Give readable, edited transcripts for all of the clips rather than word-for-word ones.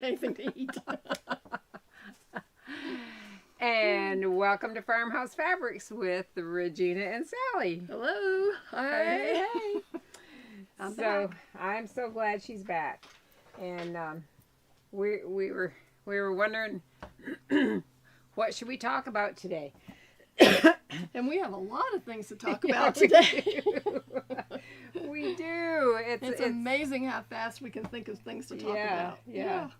Anything to eat. And welcome to Farmhouse Fabrics with Regina and Sally. Hello. Hi. Hey, hey. I'm back. I'm so glad she's back. And we were wondering what should we talk about today? And we have a lot of things to talk Yeah, about we today. We do. It's amazing how fast we can think of things to talk about. Yeah.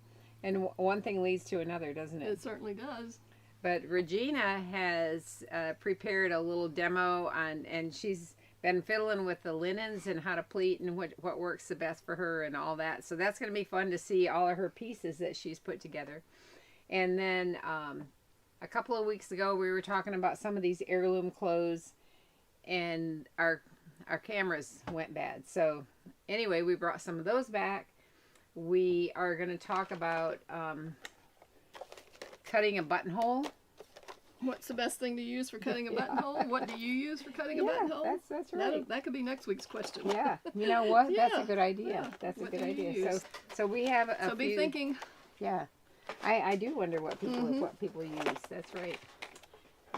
And one thing leads to another, doesn't it? It certainly does. But Regina has prepared a little demo and she's been fiddling with the linens and how to pleat and what works the best for her and all that. So that's going to be fun to see all of her pieces that she's put together. And then a couple of weeks ago we were talking about some of these heirloom clothes and our cameras went bad. So anyway, we brought some of those back. We are going to talk about cutting a buttonhole. What's the best thing to use for cutting a buttonhole? What do you use for cutting a buttonhole? That's right. That could be next week's question. Yeah. You know what? That's a Yeah. good idea. Yeah. That's What a good do you idea. use? So we have a So few. be thinking. Yeah. I do wonder what people use. That's right.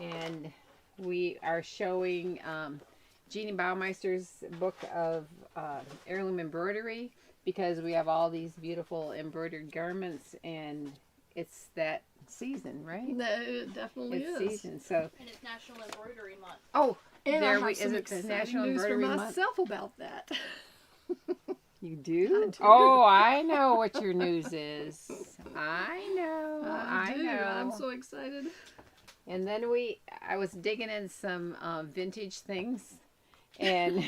And we are showing Jeannie Baumeister's book of heirloom embroidery because we have all these beautiful embroidered garments and it's that season, right? It definitely It's is. season. So And it's National Embroidery Month. oh, And there I have some is it the exciting National news for Embroidery Month? myself about that. You do? I do. Oh, I know what your news is. I know. I do. know. I'm so excited. And then I was digging in some vintage things, and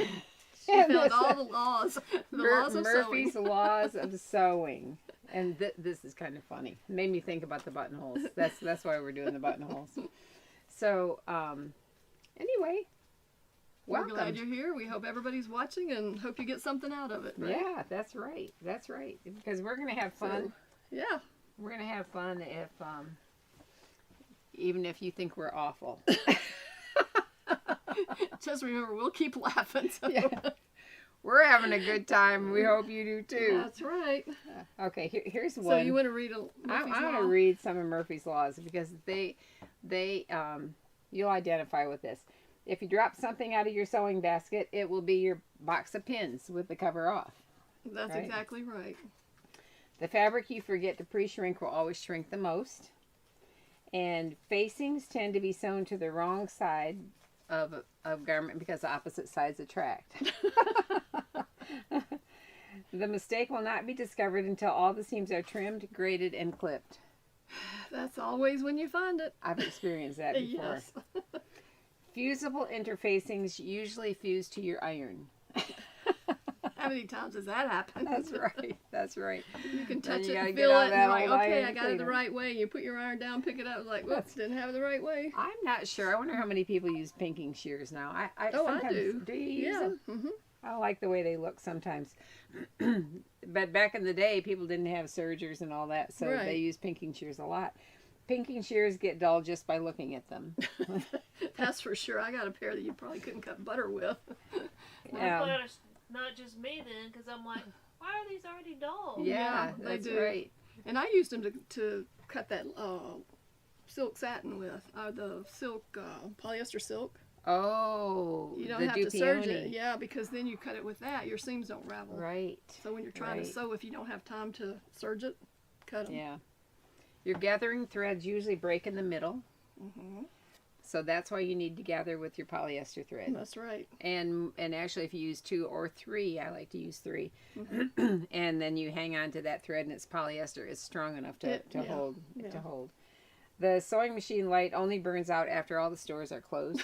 She found all the laws. The laws of Murphy's sewing. Laws of Sewing. And this is kind of funny. It made me think about the buttonholes. That's why we're doing the buttonholes. So anyway, We're welcome. glad you're here. We hope everybody's watching and hope you get something out of it. Right? Yeah, that's right. That's right. Because we're gonna have fun. So, yeah. We're gonna have fun if even if you think we're awful. Just remember, we'll keep laughing. So. Yeah. We're having a good time. We hope you do too. That's right. Okay, here's one. So you want to read a I'm Murphy's going Law? to read some of Murphy's Laws because they you'll identify with this. If you drop something out of your sewing basket, it will be your box of pins with the cover off. That's right? exactly right. The fabric you forget to pre-shrink will always shrink the most. And facings tend to be sewn to the wrong side of garment because opposite sides attract. The mistake will not be discovered until all the seams are trimmed, graded, and clipped. That's always when you find it. I've experienced that before. Yes. Fusible interfacings usually fuse to your iron. How many times has that happened? That's right. That's right. You can Then touch you it gotta and get feel out it, and that you're like, old okay, iron I got it the cleaner. right way. You put your iron down, pick it up, like, whoops, didn't have it the right way. I'm not sure. I wonder how many people use pinking shears now. I Oh, I sometimes, do. Do you use Yeah. them? Mm-hmm. I like the way they look sometimes. But back in the day, people didn't have sergers and all that, so Right. they used pinking shears a lot. Pinking shears get dull just by looking at them. That's for sure. I got a pair that you probably couldn't cut butter with. Well, it's not just me then, because I'm like, why are these already dull? Yeah, they that's do. right. And I used them to cut that silk satin with, the silk, polyester silk. Oh, You don't the have to serge it. Dupioni. Yeah, because then you cut it with that, your seams don't ravel. Right. So when you're trying to Right. sew, if you don't have time to serge it, cut them. Yeah. Your gathering threads usually break in the middle. Mm-hmm. So that's why you need to gather with your polyester thread. That's right. And actually if you use 2 or 3, I like to use 3. Mm-hmm. And then you hang on to that thread and it's polyester. It's strong enough to hold. Yeah. To hold. The sewing machine light only burns out after all the stores are closed.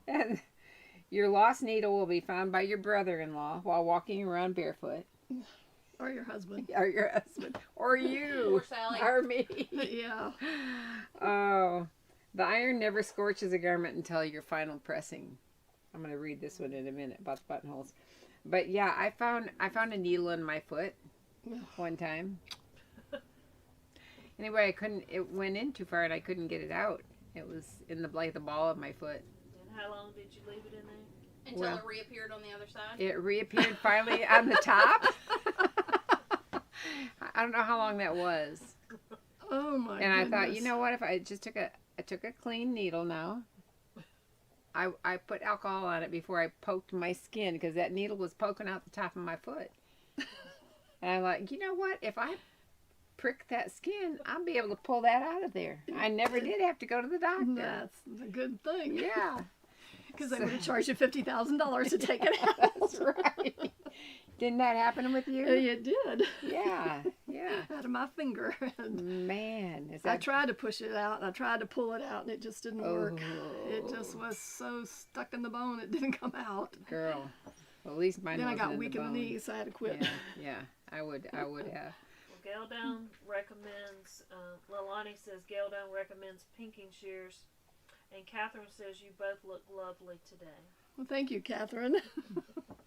And your lost needle will be found by your brother-in-law while walking around barefoot. Or your husband. Or your husband. Or you. Or Sally. Or me. Yeah. Oh. The iron never scorches a garment until your final pressing. I'm going to read this one in a minute about the buttonholes. But yeah, I found a needle in my foot one time. Anyway, it went in too far and I couldn't get it out. It was in the ball of my foot. And how long did you leave it in there? Until Well, it reappeared on the other side. It reappeared finally on the top. I don't know how long that was. Oh my And goodness. I thought, you know what? If I just took a clean needle now. I put alcohol on it before I poked my skin because that needle was poking out the top of my foot. And I'm like, you know what? If I prick that skin, I'll be able to pull that out of there. I never did have to go to the doctor. That's the good thing. Yeah. Because they would have charged you $50,000 to take it out. That's right. Didn't that happen with you? It did. Yeah, yeah. Out of my finger. Man, is I that... tried to push it out, and I tried to pull it out, and it just didn't work. Oh. It just was so stuck in the bone, it didn't come out. Girl, well, at least mine Then I wasn't got in weak the in the bone. knees, so I had to quit. Yeah, yeah. I would have. Well, Gail Down recommends, Leilani says Gail Down recommends pinking shears. And Catherine says you both look lovely today. Well, thank you, Catherine.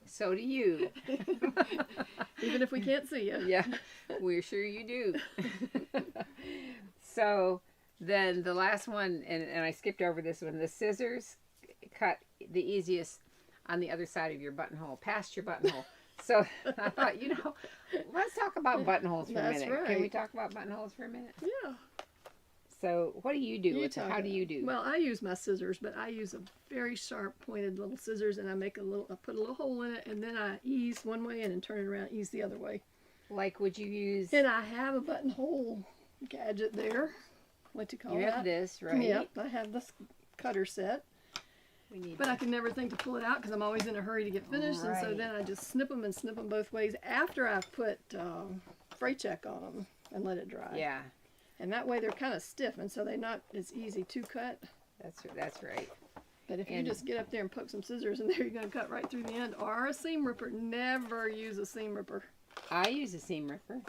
So do you. Even if we can't see you. Yeah, we're sure you do. So then the last one, and I skipped over this one, the scissors cut the easiest on the other side of your buttonhole, past your buttonhole. So I thought, let's talk about buttonholes for a That's minute. right. Can we talk about buttonholes for a minute? Yeah. So what do you do? How do you do? Well, I use my scissors, but I use a very sharp pointed little scissors, and I put a little hole in it, and then I ease one way and then turn it around, ease the other way. Like, would you use... And I have a buttonhole gadget there. What you call that? You have this, right? Yep, I have this cutter set. But I can never think to pull it out because I'm always in a hurry to get finished, and so then I just snip them both ways after I've put fray check on them and let it dry. Yeah. And that way they're kind of stiff, and so they're not as easy to cut. That's right. But if you just get up there and poke some scissors in there, you're going to cut right through the end. Or a seam ripper. Never use a seam ripper. I use a seam ripper.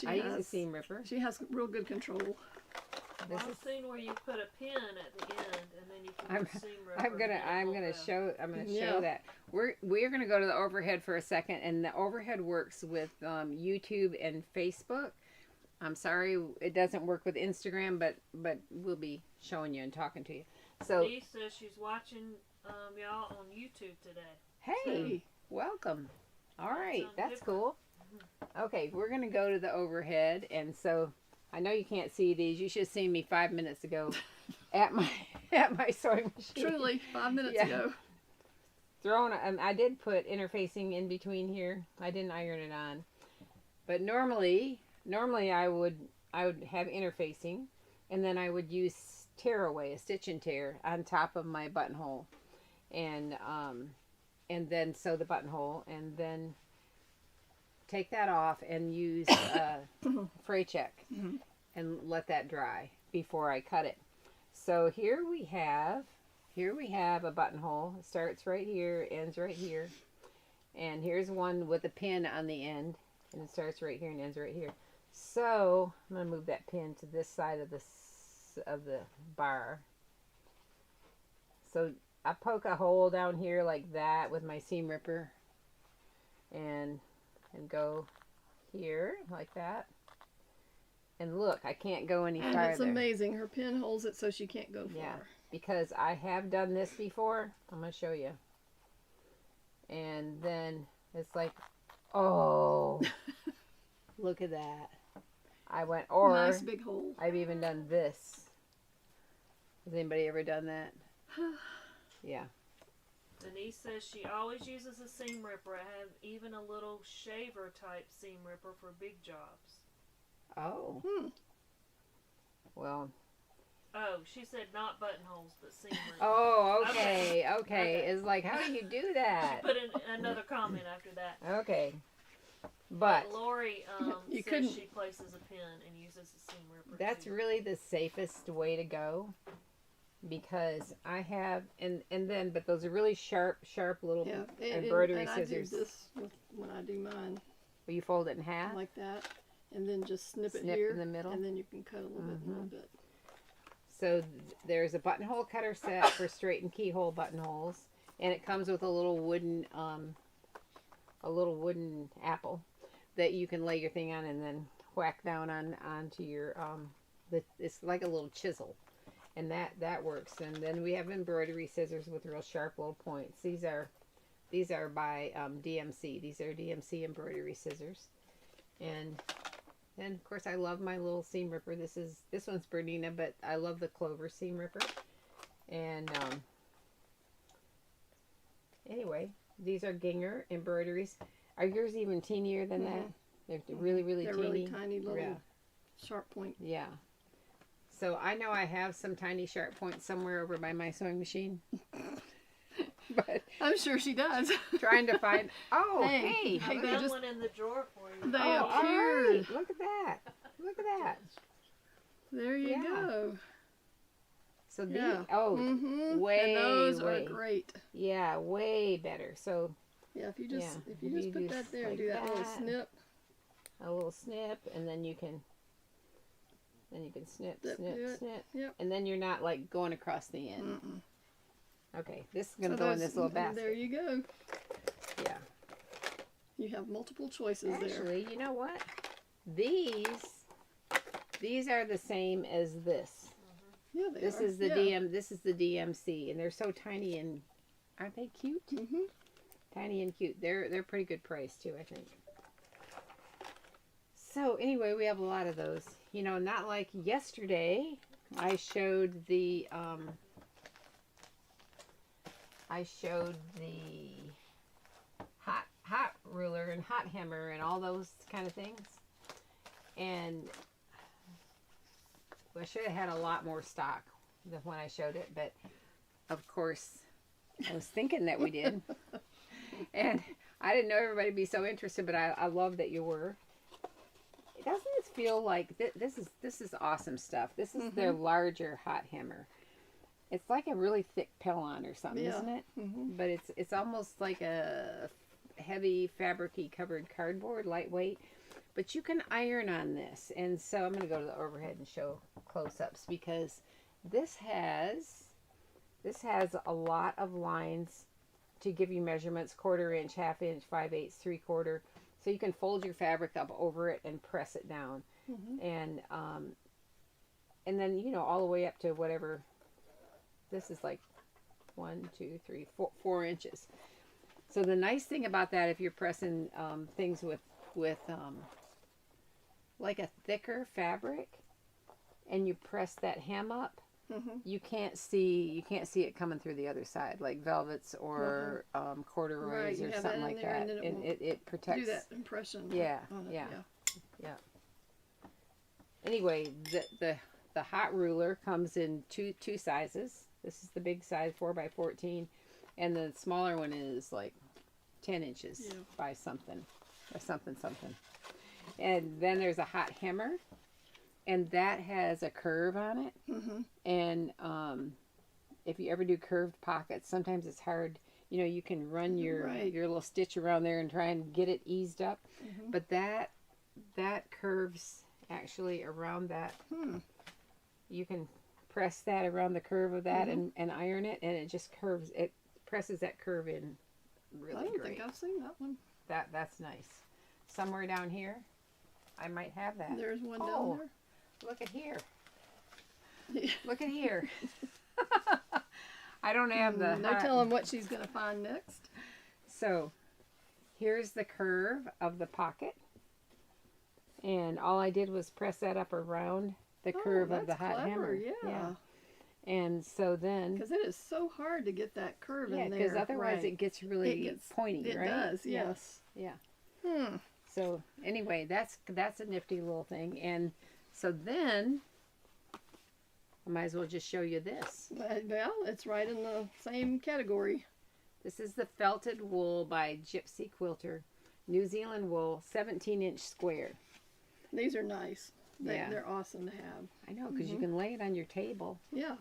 Use a seam ripper. She has real good control. Well, I've seen where you put a pin at the end, and then you can use a seam ripper. I'm gonna show that. We're gonna go to the overhead for a second, and the overhead works with YouTube and Facebook. I'm sorry it doesn't work with Instagram, but we'll be showing you and talking to you. So Dee says she's watching y'all on YouTube today. Hey, welcome. All right, that's cool. Okay, we're gonna go to the overhead, and so I know you can't see these. You should have seen me 5 minutes ago at my sewing machine. Truly, 5 minutes ago. I did put interfacing in between here. I didn't iron it on, but normally I would have interfacing, and then I would use tear away, a stitch and tear on top of my buttonhole, and then sew the buttonhole, and then take that off and use fray check and let that dry before I cut it. So here we have a buttonhole. It starts right here, ends right here, and here's one with a pin on the end, and it starts right here and ends right here. So I'm gonna move that pin to this side of the bar. So I poke a hole down here like that with my seam ripper, and go here like that. And look, I can't go any farther. It's amazing. Her pin holds it so she can't go far. Yeah, because I have done this before. I'm going to show you. And then it's like, oh, look at that. I went, or nice big hole. I've even done this. Has anybody ever done that? Yeah. Denise says she always uses a seam ripper. I have even a little shaver type seam ripper for big jobs. Oh. Well. Oh, she said not buttonholes, but seam rippers. Oh, okay. It's like, how do you do that? She put in another comment after that. Okay. But Lori you says she places a pin and uses a seam ripper. That's too. really the safest way to go, because I have but those are really sharp little embroidery scissors. I do this when I do mine. Will you fold it in half? Like that, and then just snip it Snip here in the middle, and then you can cut a little bit. So there's a buttonhole cutter set for straight and keyhole buttonholes, and it comes with a little wooden apple that you can lay your thing on and then whack down onto your it's like a little chisel, and that works. And then we have embroidery scissors with real sharp little points. These are by DMC. These are DMC embroidery scissors, And then of course I love my little seam ripper. This one's Regena, but I love the Clover seam ripper. And anyway, these are Ginger embroideries. Are yours even teenier than that? They're really, really They're teeny. really tiny little sharp point. Yeah. So I know I have some tiny sharp points somewhere over by my sewing machine. But I'm sure she does. trying to find. Oh, hey! I've they got just- one in the drawer for you. They Oh, all appeared. right. Look at that! Look at that! There you Yeah. go. So these, Yeah. oh, way, And those way, are great. yeah, way better. So Yeah, if you just Yeah, if you just put that there and like do that little that. snip. a little snip, and then you can snip, Snip, snip, do it. snip, Yep. and then you're not like going across the end. Mm-mm. Okay, this is gonna So go in those- this little and basket. There you go. Yeah. You have multiple choices there. Actually, you know what? These are the same as this. Yeah, they This are. is the yeah. This is the DMC, and they're so tiny and aren't they cute? Mm-hmm. Tiny and cute. They're pretty good price too, I think. So anyway, we have a lot of those. You know, not like yesterday. I showed the hot ruler and hot hammer and all those kind of things. And I should have had a lot more stock than when I showed it, but of course I was thinking that we did. And I didn't know everybody would be so interested, but I love that you were. Doesn't it feel like this is awesome stuff? This is their larger hot hammer. It's like a really thick Pellon or something, Yeah. isn't it? Mm-hmm. But it's almost like a heavy fabricy covered cardboard, lightweight. But you can iron on this, and so I'm going to go to the overhead and show close-ups because this has a lot of lines to give you measurements: 1/4 inch, 1/2 inch, 5/8, 3/4. So you can fold your fabric up over it and press it down, and then all the way up to whatever. This is like 1, 2, 3, 4 inches. So the nice thing about that, if you're pressing things with like a thicker fabric, and you press that hem up, you can't see it coming through the other side, like velvets or corduroys Right, you or have something that in like there, that, and then it protects. Do that impression. Yeah, on it, yeah. Anyway, the hot ruler comes in two sizes. This is the big size, 4x14, and the smaller one is like 10 inches by something, or something. And then there's a hot hammer, and that has a curve on it. And if you ever do curved pockets, sometimes it's hard. You can run your little stitch around there and try and get it eased up. But that curves actually around that. You can press that around the curve of that and iron it, and it just curves. It presses that curve in really I don't great. think I've seen that one. That's nice. Somewhere down here, I might have that. There's one Oh. down there. Look at here. Look at here. I don't have the No hot- telling what she's going to find next. So here's the curve of the pocket. And all I did was press that up around the curve of the that's hot clever, hammer. Yeah. And so then, Because it is so hard to get that curve yeah, in there. because otherwise it gets really gets pointy, It right? does, Yeah. yes. Yeah. Hmm. So anyway, that's a nifty little thing. And so then I might as well just show you this. Well, it's right in the same category. This is the Felted Wool by Gypsy Quilter. New Zealand wool, 17-inch square. These are nice. Yeah. They're awesome to have. I know, because you can lay it on your table. Yeah.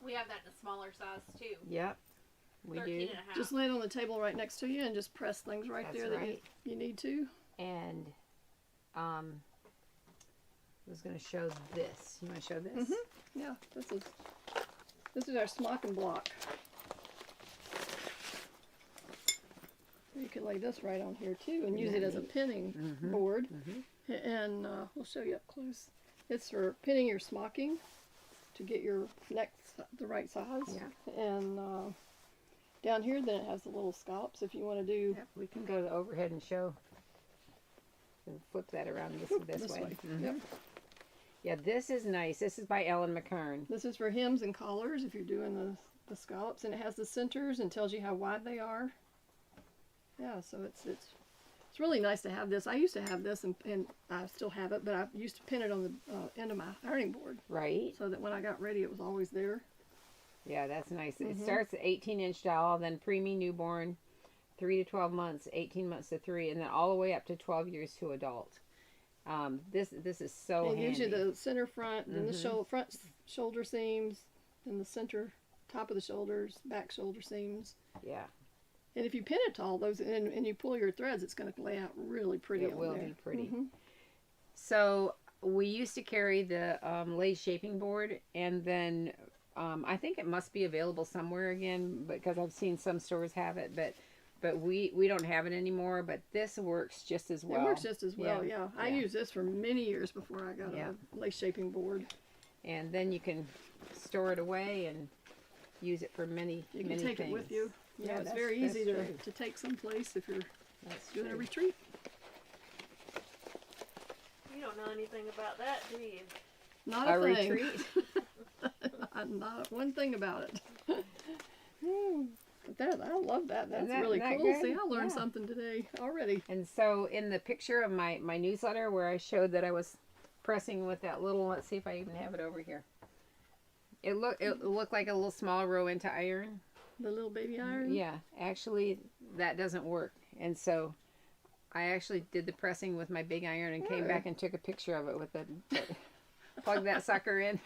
We have that in a smaller size too. Yep, we 13 do. and a half. Just lay it on the table right next to you and just press things right That's there that right. you need to. And I was going to show this. You want to show this? Yeah, this is our smocking block. You can lay this right on here too and use it as a pinning board. And we'll show you up close. It's for pinning your smocking to get your neck the right size. Yeah. And down here then it has the little scallops if you want to do. Yep, we can go to the overhead and show and flip that around this This way. way. Mhm. Yep. Yeah, this is nice. This is by Ellen McKern. This is for hems and collars if you're doing the scallops, and it has the centers and tells you how wide they are. Yeah, so it's really nice to have this. I used to have this, and I still have it, but I used to pin it on the end of my ironing board, Right? so that when I got ready, it was always there. Yeah, that's nice. It Mhm. starts at 18-inch dowel, then preemie newborn, 3 to 12 months, 18 months to 3, and then all the way up to 12 years to adult. This is so It handy. gives you the center front, then the Mhm. front shoulder seams, then the center top of the shoulders, back shoulder seams. Yeah, And if you pin it to all those and you pull your threads, it's going to lay out really pretty. it on will there. be pretty. Mhm. So we used to carry the lace shaping board, and then I think it must be available somewhere again because I've seen some stores have it, but we don't have it anymore. But this works just as well. It works just as well, yeah. I Yeah. used this for many years before I got Yeah. a lace shaping board. And then you can store it away and use it for many You can many take things. it with you. Yeah, It's that's- very that's easy true. to take someplace if you're That's doing a true. retreat. You don't know anything about that, do you? Not A a thing. retreat. Not one thing about it. But I love that. That's Isn't really that cool. good? See, I learned Yeah. something today already. And so in the picture of my newsletter where I showed that I was pressing with that little, let's see if I even have it over here. It looked like a little small Rowenta iron. The little baby iron. Yeah, actually that doesn't work. And so I actually did the pressing with my big iron and came Yeah. back and took a picture of it with the plug that sucker in.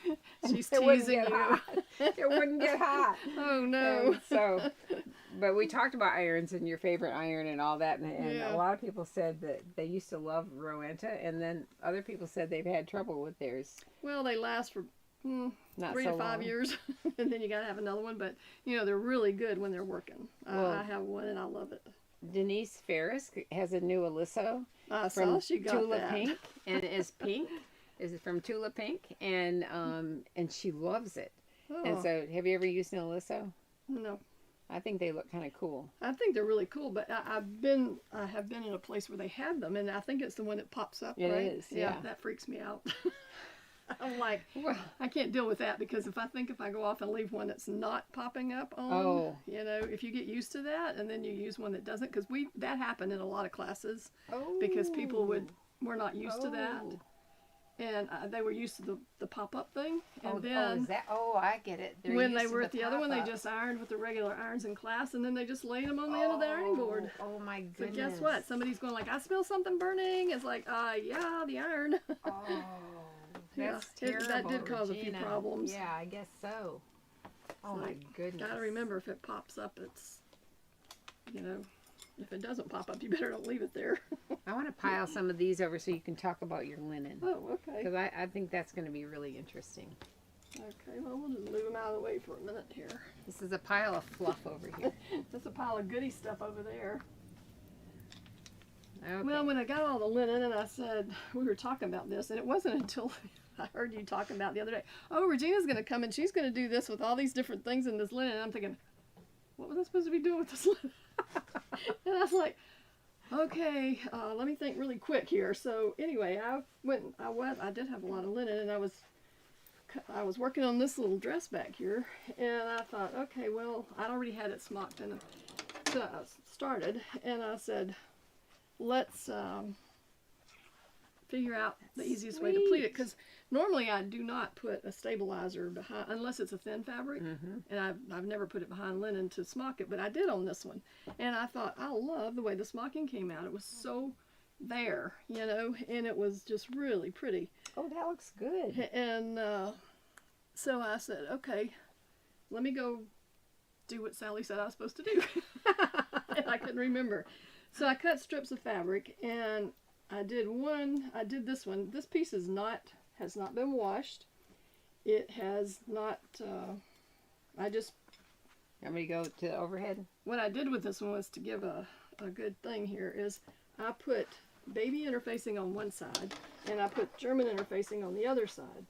She's It wouldn't teasing get you. hot. It wouldn't get hot. Oh no. And so, but we talked about irons and your favorite iron and all that, and Yeah. a lot of people said that they used to love Rowenta, and then other people said they've had trouble with theirs. Well, they last for Not 3 so to 5 long. years, and then you got to have another one. But they're really good when they're working. Well- I have one and I love it. Denise Ferris has a new Aliso I from saw she got Tula that. Pink, and it is pink. Is from Tula Pink, and she loves it. And Oh, so, have you ever used an Aliso? no, I think they look kind of cool. I think they're really cool. But I have been in a place where they have them, and I think it's the one that pops up. It right? is, yeah. That freaks me out. I'm like, Well, I can't deal with that because if I go off and leave one that's not popping up on, Oh. if you get used to that and then you use one that doesn't, because that happened in a lot of classes because people were not used to that, Oh. and they were used to the pop up thing, and Oh, then is that? Oh, I get it. They're when used they to were at the other one, they pop-up. just ironed with the regular irons in class, and then they just laid them on the end of the ironing board. Oh my So goodness. guess what? Somebody's going like, I smell something burning. It's like, yeah, the iron. Oh, Yeah, that's that terrible. did cause a few Regena. problems. Yeah, I guess so. Oh my Like, goodness. Gotta remember, if it pops up, it's, if it doesn't pop up, you better don't leave it there. I want to pile some of these over so you can talk about your linen. Oh, okay. Because I think that's going to be really interesting. Okay, well, we'll just move them out of the way for a minute here. This is a pile of fluff over here. That's a pile of goody stuff over there. Okay. Well, when I got all the linen and I said, we were talking about this, and it wasn't until I heard you talking about the other day, oh, Regina's going to come and she's going to do this with all these different things in this linen. And I'm thinking, what was I supposed to be doing with this linen? And I was like, okay, let me think really quick here. So anyway, I did have a lot of linen, and I was working on this little dress back here, and I thought, okay, well, I'd already had it smocked, and so I started, and I said, let's figure out the easiest way to pleat it, because normally I do not put a stabilizer behind, unless it's a thin fabric, and I've never put it behind linen to smock it, but I did on this one, and I thought, I love the way the smocking came out. It was so there, and it was just really pretty. Oh, that looks good. And so I said, okay, let me go do what Sally said I was supposed to do. And I couldn't remember. So I cut strips of fabric, and I did this one. This piece has not been washed. It has not, Want me to go to the overhead? what I did with this one was to give a good thing here is I put baby interfacing on one side, and I put German interfacing on the other side.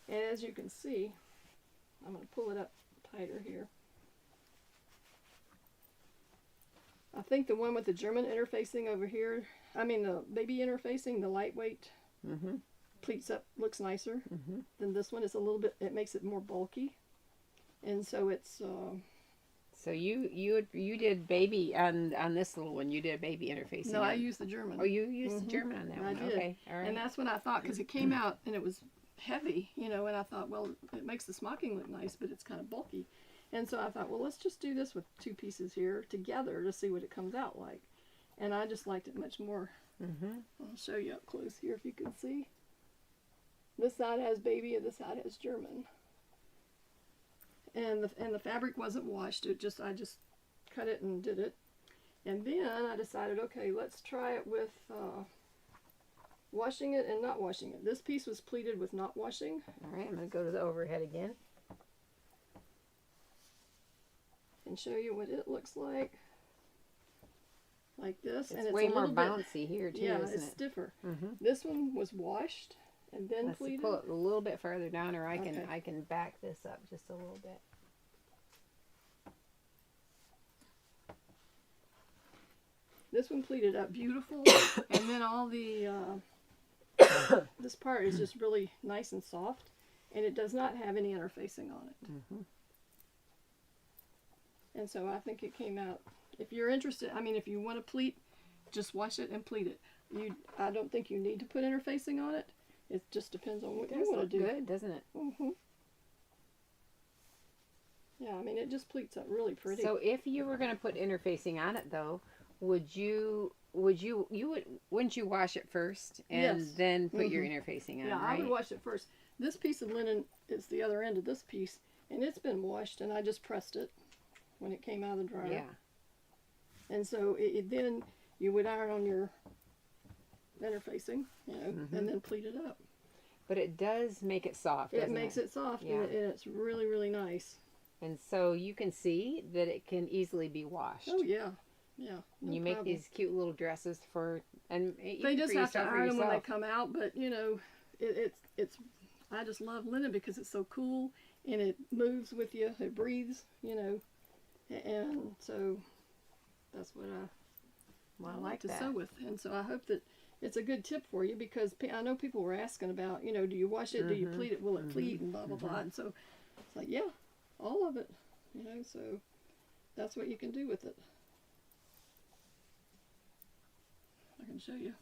And as you can see, I'm going to pull it up tighter here. I think the one with the German interfacing over here I mean the baby interfacing, the lightweight pleats up looks nicer than this one. It's a little bit, it makes it more bulky, and so it's. So you did baby on this little one. You did baby interfacing. No, I used the German. Oh, you used the German on that one. I did. Okay, all right. And that's what I thought, because it came out and it was heavy, you know, and I thought, well, it makes the smocking look nice, but it's kind of bulky. And so I thought, well, let's just do this with 2 pieces here together to see what it comes out like. And I just liked it much more. I'll show you up close here if you can see. This side has baby and this side has German. And the fabric wasn't washed. I just cut it and did it. And then I decided, okay, let's try it with washing it and not washing it. This piece was pleated with not washing. All right, I'm going to go to the overhead again. And show you what it looks like. Like this. It's and it's way a more little bit, bouncy here too, yeah, isn't it's it? stiffer. This one was washed and then Let's pleated. pull it a little bit further down, or I can Okay. I can back this up just a little bit. This one pleated up beautiful, and then all the this part is just really nice and soft, and it does not have any interfacing on it. And so I think it came out. If you're interested, I mean, if you want to pleat, just wash it and pleat it. I don't think you need to put interfacing on it. It just depends on what you want to do. Good, doesn't it? Yeah, I mean, it just pleats up really pretty. So if you were going to put interfacing on it, though, wouldn't you wash it first and Yes. then put your interfacing on? Yeah, right? I would wash it first. This piece of linen is the other end of this piece, and it's been washed, and I just pressed it when it came out of the dryer. Yeah. And so then you would iron on your interfacing, you know, and then pleat it up. But it does make it soft. It makes it soft, Yeah. and it's really, really nice. And so you can see that it can easily be washed. Oh yeah, yeah. No You make problem. these cute little dresses for, and you They can just for have to yourself or iron them when they yourself. come out, but you know, it's. I just love linen because it's so cool and it moves with you. It breathes, you know, and so that's what Well, I I like like to that. sew with. And so I hope that it's a good tip for you, because I know people were asking about, you know, do you wash it, do you pleat it, will it pleat, and blah blah blah. And so it's like, yeah, all of it, you know. So that's what you can do with it. I can show you.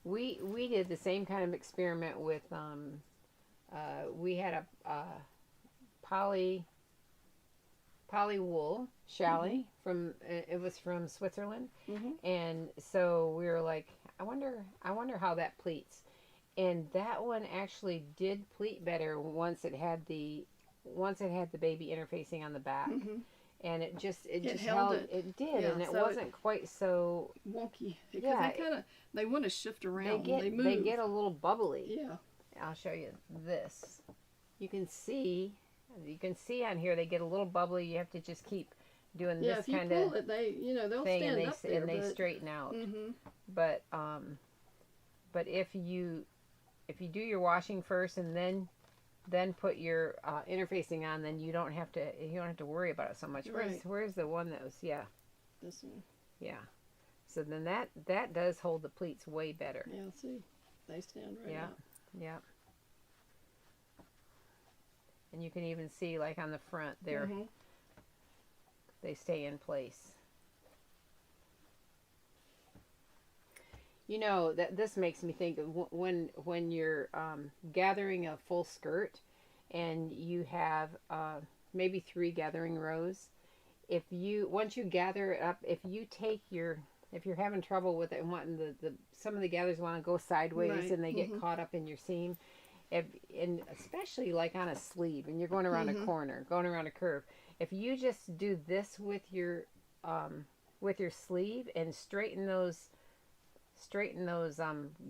We did the same kind of experiment with we had a poly wool challis from it was from Switzerland, and so we were like, I wonder how that pleats, and that one actually did pleat better once it had the baby interfacing on the back. And it just held held it. it did, Yeah, and it so wasn't quite so wonky, because Yeah, they want to shift around. they move. get a little bubbly. Yeah. I'll show you this. You can see on here they get a little bubbly. You have to just keep doing Yeah, this if you kind pull of it, they'll thing, stand and up there. they but, straighten out. Mhm. But if you do your washing first and then put your interfacing on, then you don't have to worry about it so much. Right. Where's the one that was This one. yeah. So then that does hold the pleats way better. Yeah, see, they stand right Yeah. up. Yeah. And you can even see, like on the front there, they stay in place. You know, that this makes me think of when you're gathering a full skirt and you have maybe 3 gathering rows. Once you gather it up, if you're having trouble with it and wanting some of the gathers want to go sideways, Right. and they get caught up in your seam, and especially like on a sleeve, and you're going around a corner, going around a curve, if you just do this with your sleeve and straighten those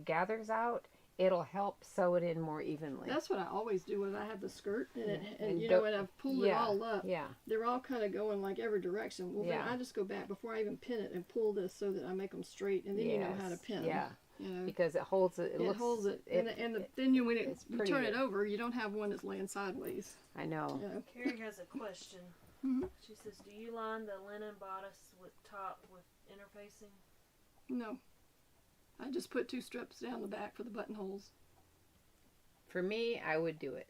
gathers out, it'll help sew it in more evenly. That's what I always do when I have the skirt, and And you know, when I've pulled it all up, Yeah. they're all kind of going like every direction. Well, then Yeah. I just go back before I even pin it and pull this so that I make them straight, and then you know how to Yes. pin Yeah. them. You know, Because it holds it. it holds it, and then when it's you pretty turn good. it over, you don't have one that's laying sideways. I know. You know? Carrie has a question. Mhm. She says, do you line the linen bodice with top with interfacing? No. I just put 2 strips down the back for the buttonholes. For me, I would do it.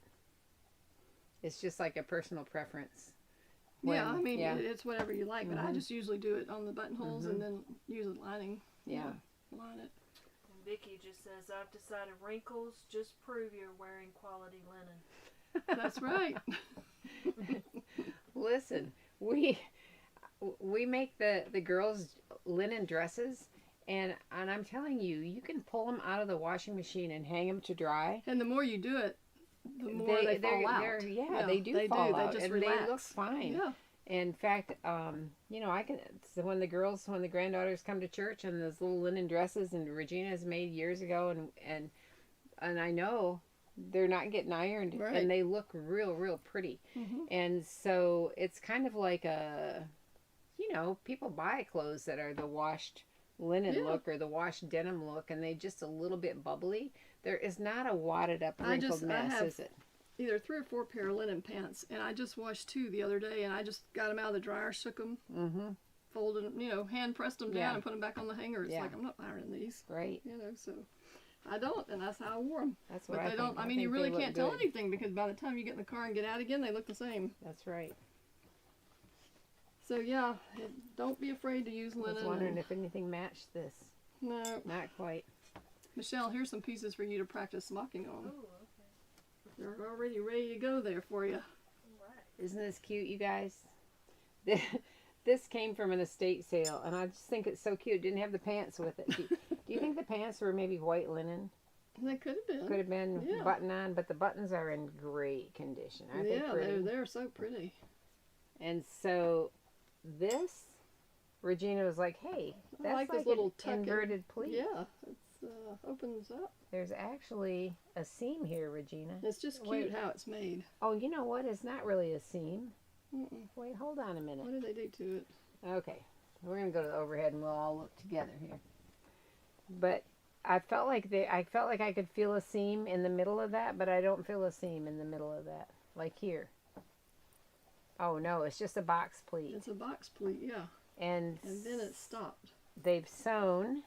It's just like a personal preference. Yeah, I When- mean, yeah. it's whatever you like, but I Mhm. just usually do it on the buttonholes and then use a lining. Yeah. Line it. And Vicky just says, I've decided wrinkles just prove you're wearing quality linen. That's right. Listen, we make the girls linen dresses, and I'm telling you, you can pull them out of the washing machine and hang them to dry. And the more you do it, the more they fall out. They do fall They out, just and relax. they look fine. Yeah. In fact, you know, so when the granddaughters come to church and those little linen dresses and Regina's made years ago, and I know they're not getting ironed, Right. and they look real pretty. Mm-hmm. And so it's kind of like you know, people buy clothes that are the washed linen Yeah. look or the washed denim look, and they just a little bit bubbly. There is not a wadded up wrinkled mess, have is it? Either 3 or 4 pair of linen pants, and I just washed 2 the other day, and I just got them out of the dryer, shook them, Mm-hmm. folded them, hand pressed them down, Yeah. and put them back on the hanger. It's Yeah. like, I'm not ironing these, Right. so I don't, and that's how I wore them. That's what But I they think. don't. I mean, you think really they look can't tell good. anything because by the time you get in the car and get out again, they look the same. That's right. So yeah, don't be afraid to use I was linen. wondering and- if anything matched this. No, Not quite. Michelle, here's some pieces for you to practice smocking on. Oh, okay. They're already ready to go there for you. All right. Isn't this cute, you guys? This came from an estate sale, and I just think it's so cute. It didn't have the pants with it. Do you think the pants were maybe white linen? They could have been. Could have been Yeah. button on, but the buttons are in great condition. Aren't they Yeah, pretty? they're so pretty. And so this, Regina was like, hey, that's I like like this little an tuck-in. inverted pleat. Yeah, it opens up. There's actually a seam here, Regina. It's just cute Wait. how it's made. Oh, you know what? It's not really a seam. Mm-mm. Wait, hold on a minute. What did they do to it? Okay, we're gonna go to the overhead and we'll all look together here. But I felt like I could feel a seam in the middle of that, but I don't feel a seam in the middle of that, like here. Oh no, it's just a box pleat, It's a box pleat, yeah. and And then it stopped they've sewn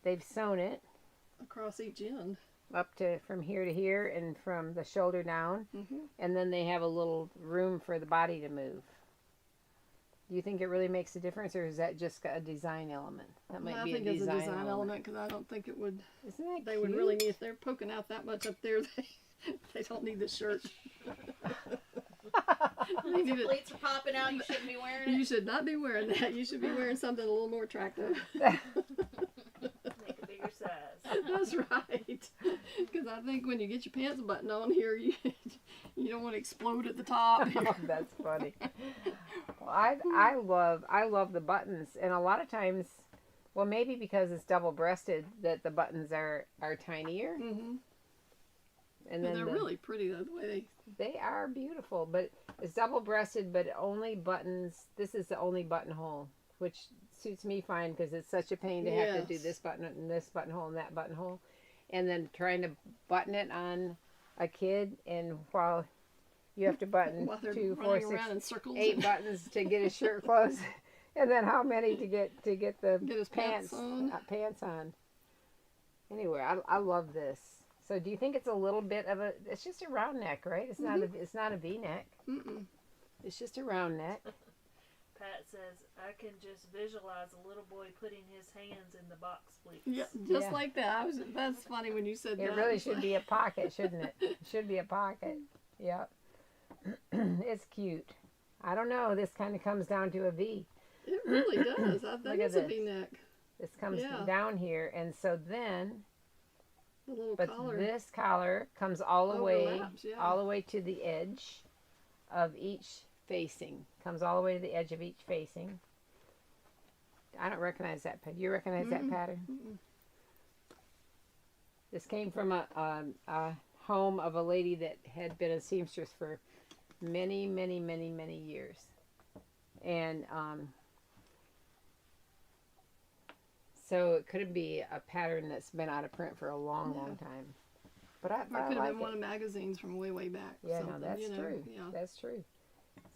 it across each end. up to from here to here and from the shoulder down, Mm-hmm. and then they have a little room for the body to move. Do you think it really makes a difference, or is that just a design element? That might I be think a it's a design, design element because I don't think it would. Isn't that They cute? would really need if they're poking out that much up there. They don't need the shirt. They need it. Plates are popping out. You shouldn't be wearing You it. should not be wearing that. You should be wearing something a little more attractive. Make a bigger size. That's right. Because I think when you get your pants buttoned on here, you don't want to explode at the top. Oh, that's funny. Well, I love the buttons, and a lot of times, well, maybe because it's double-breasted, that the buttons are tinier, Mm-hmm. and They're then really pretty though, the way they are beautiful. But it's double-breasted, but only buttons. This is the only buttonhole, which suits me fine because it's such a pain to have to do Yes. this button and this buttonhole and that buttonhole, and then trying to button it on a kid, and while you have to button while they're 2, 4, running 6, around in circles. 8 buttons to get his shirt closed, and then how many to get the Get his pants on. pants on. Anyway, I love this. So do you think it's a little bit of a? It's just a round neck, right? It's not a V neck. Mm-mm. It's just a round neck. Pat says, I can just visualize a little boy putting his hands in the box pleats. Yeah, just Yeah. like that. That's funny when you said that. It really should be a pocket, shouldn't it? It should be a pocket. Yep. It's cute. I don't know. This kind of comes down to a V. It really does. That Look at is a this. V-neck. This comes Yeah. down here, and so then. The little But collar. this collar comes all the way, Overlaps, yeah. all the way to the edge of each facing. Comes all the way to the edge of each facing. I don't recognize that pattern. You recognize that Mm-mm. pattern? Mm-mm. This came from a home of a lady that had been a seamstress for many, many, many, many years, and so it could be a pattern that's been out of print for a long, long time. But I Or it could have like been it. one of the magazines from way, way back. Yeah, no, something, that's true. Yeah. That's true.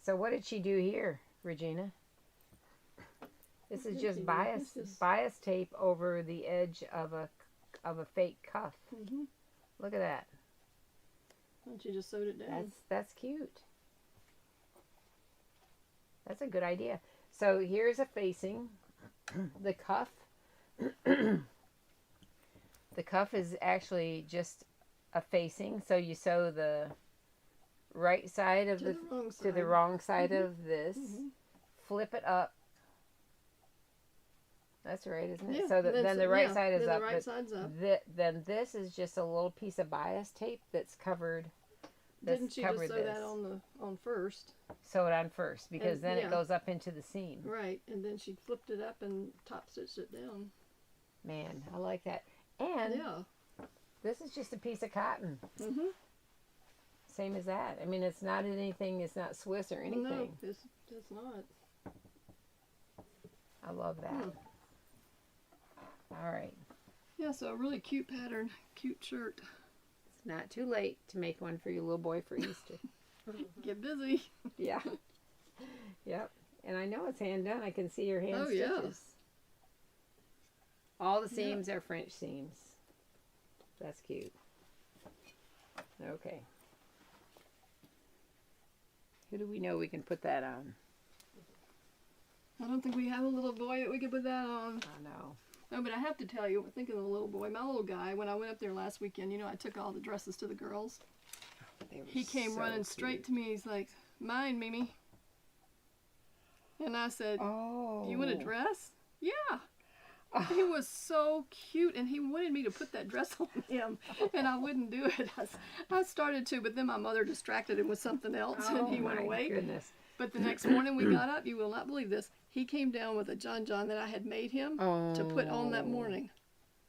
So what did she do here, Regina? This is just This bias tape over the edge of a fake cuff. Mm-hmm. Look at that. And she just sewed it down. That's cute. That's a good idea. So here's a facing. The cuff. The cuff is actually just a facing. So you sew the right side of to the wrong side. to the wrong side of this. Mm-hmm. Flip it up. That's right, isn't it? Yeah, So then the right side is then up. The right but side's up. then this is just a little piece of bias tape that's covered. Didn't she just sew that on first? Sew it on first because And, then yeah. it goes up into the seam. Right, and then she flipped it up and top stitched it down. Man, I like that. And Yeah. this is just a piece of cotton. Mm-hmm. Same as that. I mean, it's not anything. It's not Swiss or anything. No, it's not. I love that. Hmm. All right. Yeah, so a really cute pattern, cute shirt. It's not too late to make one for your little boy for Easter. Get busy. Yeah. Yep. And I know it's hand done. I can see your hand Oh, stitches. yeah. All the seams are French seams. That's cute. Okay. Who do we know we can put that on? I don't think we have a little boy that we could put that on. I know. No, but I have to tell you, thinking of the little boy, my little guy, when I went up there last weekend, I took all the dresses to the girls. He came running straight to me. He's like, "Mine, Mimi." And I said, "Oh, do you want a dress?" Yeah. He was so cute, and he wanted me to put that dress on him, and I wouldn't do it. I started to, but then my mother distracted him with something else, and he went away. Goodness. But the next morning we got up, you will not believe this, he came down with a John that I had made him to put on that morning.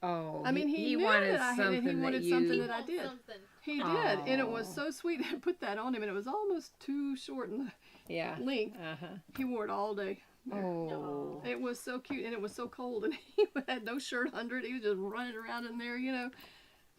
Oh, I mean, he knew wanted that I had it. He wanted something that I did. Something. He did, and it was so sweet. I put that on him, and it was almost too short in the length. He wore it all day. Oh. It was so cute, and it was so cold, and he had no shirt under it. He was just running around in there,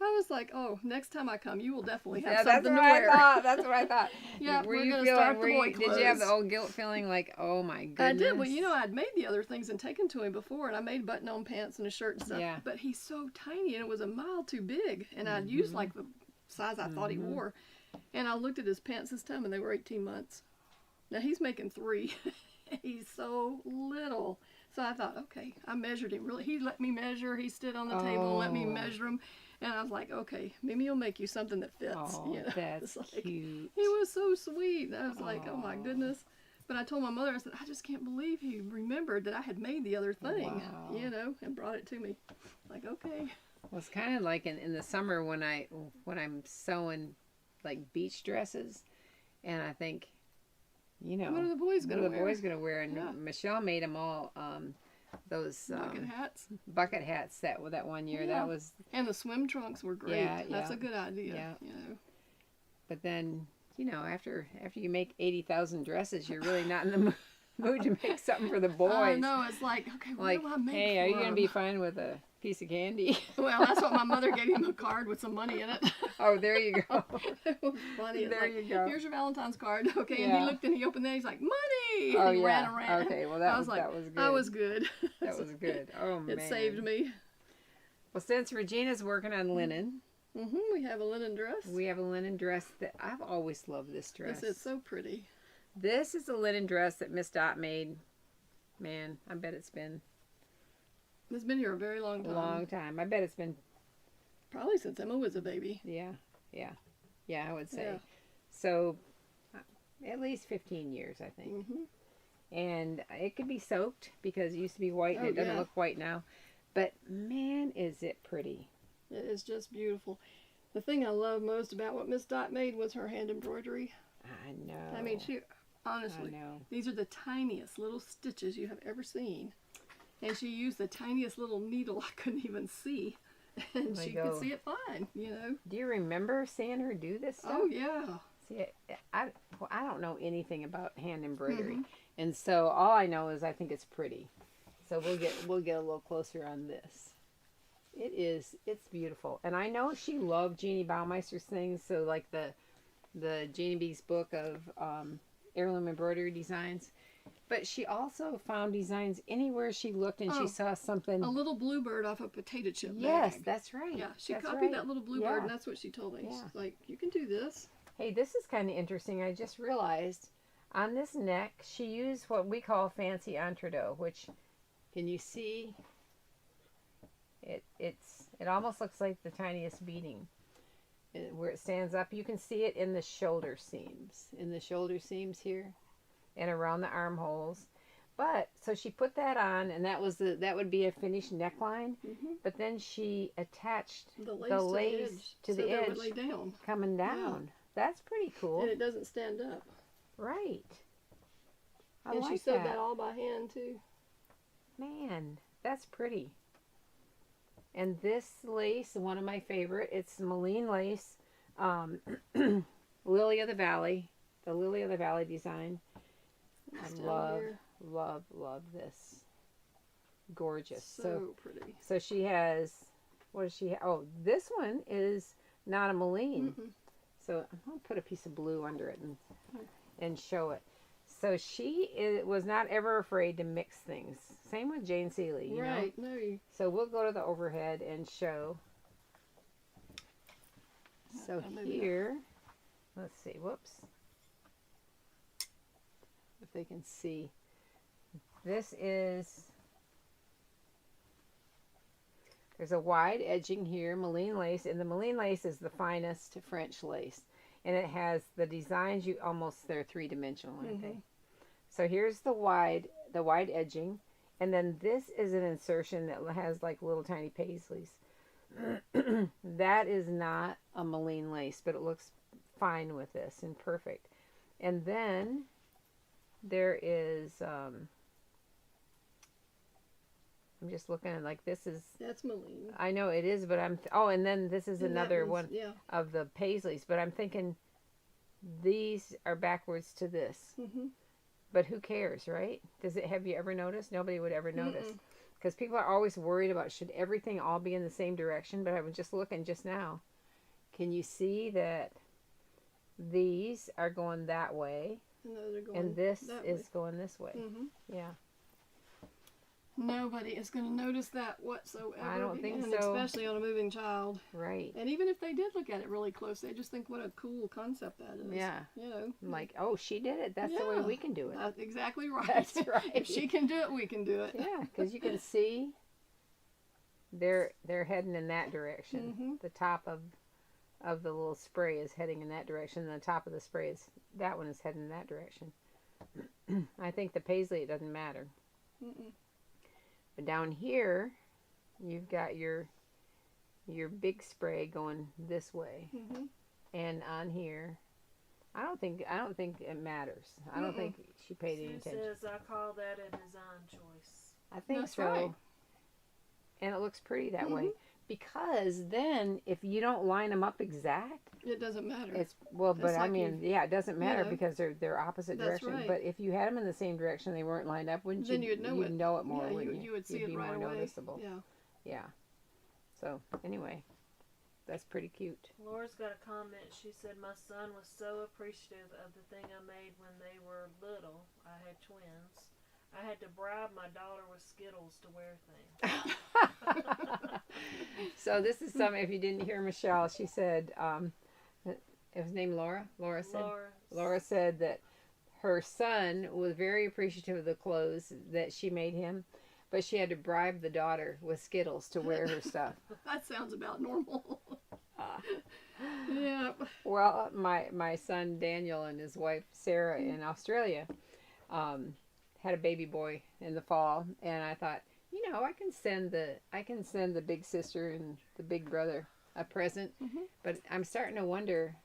I was like, oh, next time I come, you will definitely have something to wear. That's what I thought. Yeah, were we're you going to start the boy Did you have the old guilt feeling like, oh my goodness? I did. Well, I'd made the other things and taken to him before, and I made button-on pants and a shirt and stuff. Yeah. But he's so tiny, and it was a mile too big, and I'd used like the size I thought he wore. And I looked at his pants this time, and they were 18 months. Now he's making 3. He's so little. So I thought, okay, I measured him. Really, he let me measure. He stood on the table and let me measure him. And I was like, okay, Mimi will make you something that fits. Oh, that's cute. He was so sweet. I was like, oh my goodness. But I told my mother, I said, I just can't believe he remembered that I had made the other thing, and brought it to me. Like, okay. Well, it's kind of like in the summer when I'm sewing like beach dresses, and I think, what are the boys going to wear? And Michelle made them all those bucket hats that one year. Yeah. That was, and the swim trunks were great. Yeah, That's a good idea. Yeah. But then, after you make 80,000 dresses, you're really not in the mood to make something for the boys. No, it's like, okay, what do I make? Hey, are you going to be fine with a piece of candy? Well, that's what my mother gave him, a card with some money in it. Oh, there you go. It was funny. There you go. Here's your Valentine's card. Okay, and he looked and he opened that. He's like, money! Oh, and he yeah. ran. Okay, well, that was good. I was good. That was good. Oh, man. It saved me. Well, since Regina's working on linen. We have a linen dress. We have a linen dress that I've always loved this dress. It's so pretty. This is a linen dress that Miss Dot made. Man, I bet it's been here a very long time. I bet it's been probably since Emma was a baby. Yeah, I would say. Yeah. So at least 15 years, I think. And it could be soaked because it used to be white and it doesn't look white now. But man, is it pretty. It is just beautiful. The thing I love most about what Miss Dot made was her hand embroidery. I know. I mean, honestly, these are the tiniest little stitches you have ever seen. And she used the tiniest little needle I couldn't even see. And she could see it fine, Do you remember seeing her do this stuff? Oh, yeah. See, I don't know anything about hand embroidery. And so all I know is I think it's pretty. So we'll get a little closer on this. It's beautiful. And I know she loved Jeannie Baumeister's things, so like the Jeannie B's book of heirloom embroidery designs. But she also found designs anywhere she looked, and she saw something. A little bluebird off a potato chip Yes, bag. that's right. Yeah, she that's copied right. that little bluebird, and that's what she told me. Yeah. She's like, you can do this. Hey, this is kind of interesting. I just realized on this neck, she used what we call fancy entredeaux, which, can you see? It almost looks like the tiniest beading. Where it stands up, you can see it in the shoulder seams. In the shoulder seams here, and around the armholes. But so she put that on, and that would be a finished neckline. But then she attached the lace to the edge, would lay down. coming down. That's pretty cool. And it doesn't stand up. Right. And she sewed that all by hand too. Man, that's pretty. And this lace, one of my favorite, it's Moline lace, Lily of the Valley, the Lily of the Valley design. I love this. Gorgeous. So pretty. So she has, what does she have? Oh, this one is not a Moline. So I'm going to put a piece of blue under it and show it. So she was not ever afraid to mix things. Same with Jane Seeley, you know? No. So we'll go to the overhead and show. So here, let's see, whoops. If they can see. This is, there's a wide edging here, Moline lace, and the Moline lace is the finest French lace. And it has the designs, they're three-dimensional, aren't they? So here's the wide edging. And then this is an insertion that has like little tiny paisleys. That is not a Moline lace, but it looks fine with this and perfect. And then there is, I'm just looking at like this is. That's Moline. I know it is, but and then this is another one of the paisleys. But I'm thinking these are backwards to this. But who cares, right? Have you ever noticed? Nobody would ever notice. Because people are always worried about should everything all be in the same direction. But I was just looking just now. Can you see that these are going that way? And those are going and this is way. going this way. Yeah. Nobody is going to notice that whatsoever. I don't think and so. Especially on a moving child. Right. And even if they did look at it really close, they just think what a cool concept that is. Yeah. You know. Like, oh, she did it. That's the way we can do it. That's exactly right. That's right. If she can do it, we can do it. Yeah, because you can see they're heading in that direction. The top of the little spray is heading in that direction, and the top of the spray that one is heading in that direction. I think the paisley, it doesn't matter. But down here, you've got your big spray going this way, and on here, I don't think it matters. I don't think she paid any attention. Says I call that a design choice. I think That's so, right. And it looks pretty that way. Because then, if you don't line them up exact, it doesn't matter. But That's I like mean, it doesn't matter know. because they're opposite That's directions. right. But if you had them in the same direction, they weren't lined up, wouldn't you? Then you'd know it. More, Yeah, wouldn't you? you would see You'd it be right more away. noticeable. Yeah. Yeah. So anyway, that's pretty cute. Laura's got a comment. She said, my son was so appreciative of the thing I made when they were little. I had twins. I had to bribe my daughter with Skittles to wear things. So this is if you didn't hear Michelle, she said, it was named Laura. Laura said that her son was very appreciative of the clothes that she made him, but she had to bribe the daughter with Skittles to wear her stuff. That sounds about normal. Yeah. Well, my son Daniel and his wife Sarah in Australia had a baby boy in the fall, and I thought, I can send the big sister and the big brother a present, but I'm starting to wonder.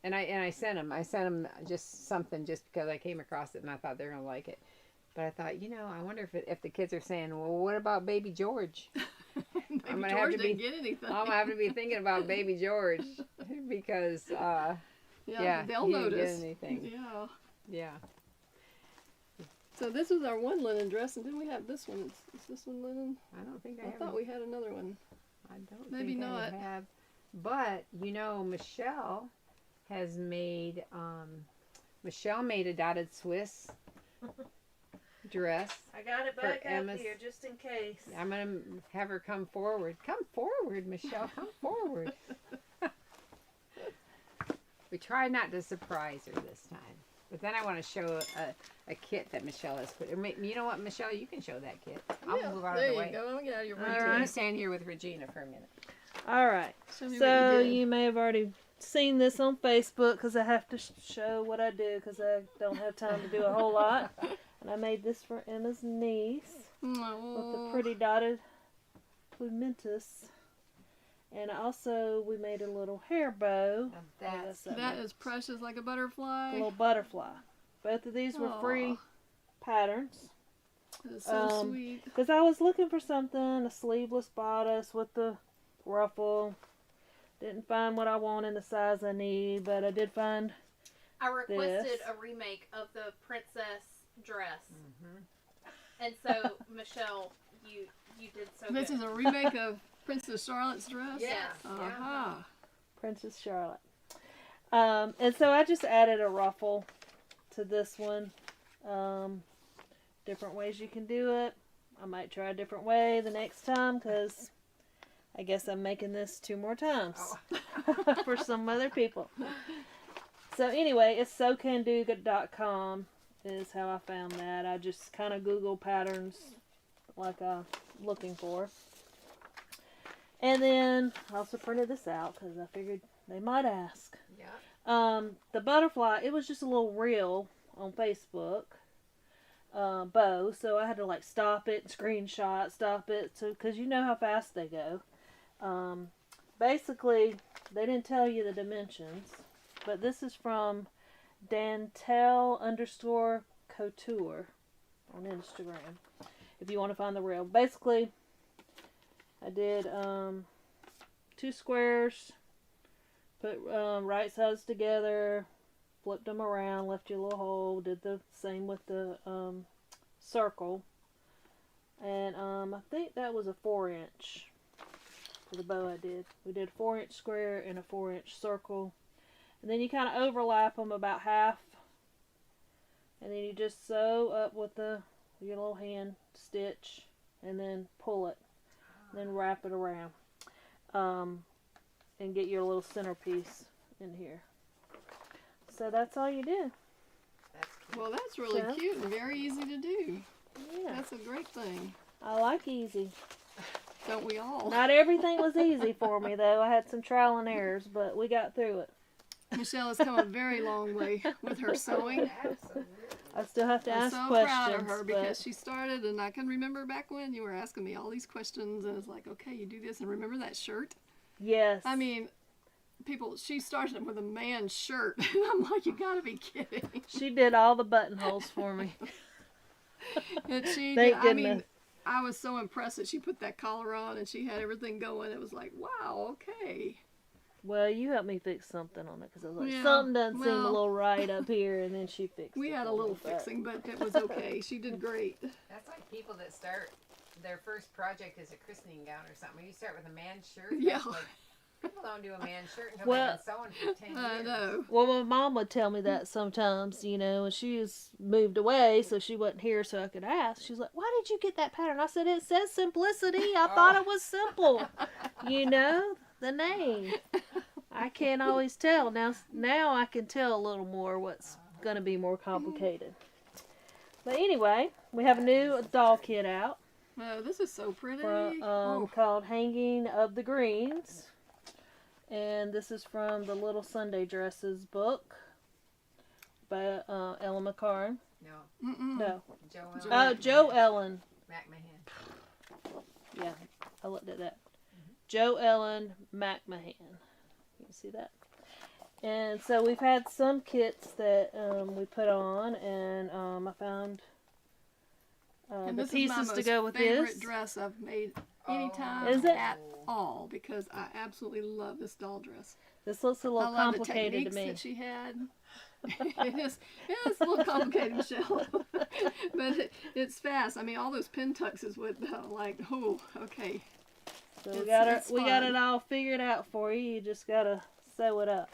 And I sent him just something just because I came across it and I thought they're gonna like it. But I thought, I wonder if the kids are saying, well, what about baby George? I'm gonna have to be thinking about baby George because they'll he notice. Didn't get anything. Yeah. So this was our one linen dress, and then we have this one. Is this one linen? I don't think I thought we had another one. I don't Maybe think not. I have. But Michelle has made Michelle made a dotted Swiss dress. I got it For back up Emma's- here just in case. I'm gonna have her come forward. Come forward, Michelle. Come forward. We tried not to surprise her this time, but then I want to show a kit that Michelle has put. You know what, Michelle? You can show that kit. I'll Yeah, move out of there the you way. go. Let me get out of your way. All too. right. You stand here with Regina for a minute. All right. Show me what So did. you may have already seen this on Facebook because I have to show what I do because I don't have time to do a whole lot. And I made this for Emma's niece with the pretty dotted plumentus. And also we made a little hair bow. That's That is precious like a A butterfly. little butterfly. Both of these were free Aw. patterns. That is so Um, sweet. Because I was looking for something, a sleeveless bodice with the ruffle. Didn't find what I want in the size I need, but I did find I requested This. a remake of the princess dress, Mhm. and so Michelle, you did so This good. is a remake of Princess Charlotte's dress. Yes. Uh-huh. Princess Charlotte. And so I just added a ruffle to this one. Different ways you can do it. I might try a different way the next time because I guess I'm making this 2 more times for some other people. So anyway, it's socanduga.com is how I found that. I just kind of Google patterns like I'm looking for. And then I also printed this out because I figured they might ask. Yeah. The butterfly, it was just a little reel on Facebook bow, so I had to like stop it, screenshot, stop it, so because you know how fast they go. Basically, they didn't tell you the dimensions, but this is from Dantel_couture on Instagram. If you want to find the reel, basically, I did 2 squares, put right sides together, flipped them around, left you a little hole, did the same with the circle, and I think that was a 4-inch for the bow I did. We did a 4-inch square and a 4-inch circle, and then you kind of overlap them about half, and then you just sew up with your little hand stitch, and then pull it, and then wrap it around, and get your little centerpiece in here. So that's all you do. That's cute. Well, that's really Yeah. cute and very easy to do. Yeah, That's a great thing. I like easy. Don't we all? Not everything was easy for me though. I had some trial and errors, but we got through it. Michelle has come a very long way with her sewing. Absolutely. I still have to I'm ask so questions. proud of her because but she started, and I can remember back when you were asking me all these questions, and it's like, okay, you do this, and remember that shirt? yes, I mean, she started with a man's shirt, and I'm like, you gotta be kidding. she did all the buttonholes for me. And she Thank did, I mean, goodness. I was so impressed that she put that collar on, and she had everything going. It was like, wow, okay. Well, you helped me fix something on it because I was like, Yeah, something doesn't seem a well, little right up here, and then she fixed it. We had a for me, little but- fixing, but it was okay. She did great. That's like people that start their first project as a christening gown or something. You start with a man's shirt. Yeah. That's like, people don't do a man's shirt until Well, they've been sewing for 10 I years. know. Well, my mom would tell me that sometimes, and she was moved away, so she wasn't here, so I could ask. She was like, "Why did you get that pattern?" I said, "It says simplicity. I thought it was simple. The name. I can't always tell. Now I can tell a little more what's going to be more complicated." But anyway, we have a new doll kit out Oh, this is so pretty. called Hanging of the Greens. And this is from the Little Sunday Dresses book by Ellen McCarn. No, Mm-mm. No. Joe. Joe Ellen. McMahon. Yeah, I looked at that. Joe Ellen McMahon. You can see that. And so we've had some kits that we put on, and I found And the this pieces is my to go with favorite this. dress I've made anytime Is it? at all because I absolutely love this doll dress. This looks a I little love the complicated to techniques me. that she had. It's a little complicated, Michelle, but it's fast. I mean, all those pin tucks would oh, okay. So It's we got fun. it all figured out for you. You just gotta sew it up.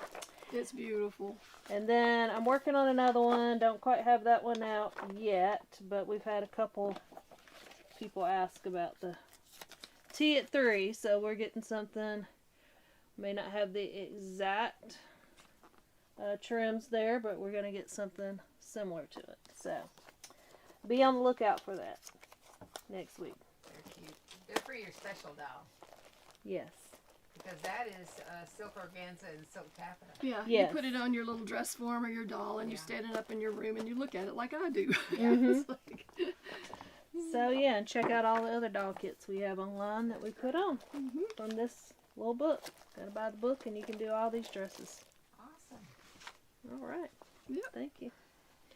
It's beautiful. And then I'm working on another one. Don't quite have that one out yet, but we've had a couple people ask about the tea at 3, so we're getting something. May not have the exact trims there, but we're going to get something similar to it. So be on the lookout for that next week. They're cute. They're for your special doll. Yes. Because that is silk organza and silk taffeta. Yeah, Yes. you put it on your little dress form or your doll, and you stand it up in your room, and you look at it like I do. Mhm. It's like, So yeah, and check out all the other doll kits we have online that we put on from this little book. Gotta buy the book and you can do all these dresses. Awesome. All right. Yep. Thank you.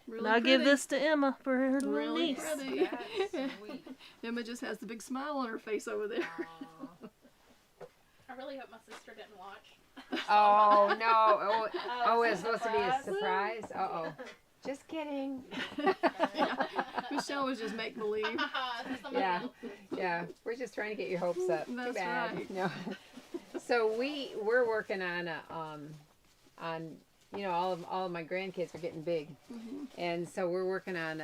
really And I'll give pretty. this to Emma for her little Really niece. pretty. That's sweet. Emma just has the big smile on her face over there. Aw. I really hope my sister didn't watch. Oh no! Oh, it's it's a supposed to be a surprise. surprise. Uh oh. Just kidding. Yeah. Michelle was just make believe. Somebody Yeah. else. Yeah, we're just trying to get your hopes up. Too That's bad. right. No. So we're working on all of my grandkids are getting big, and so we're working on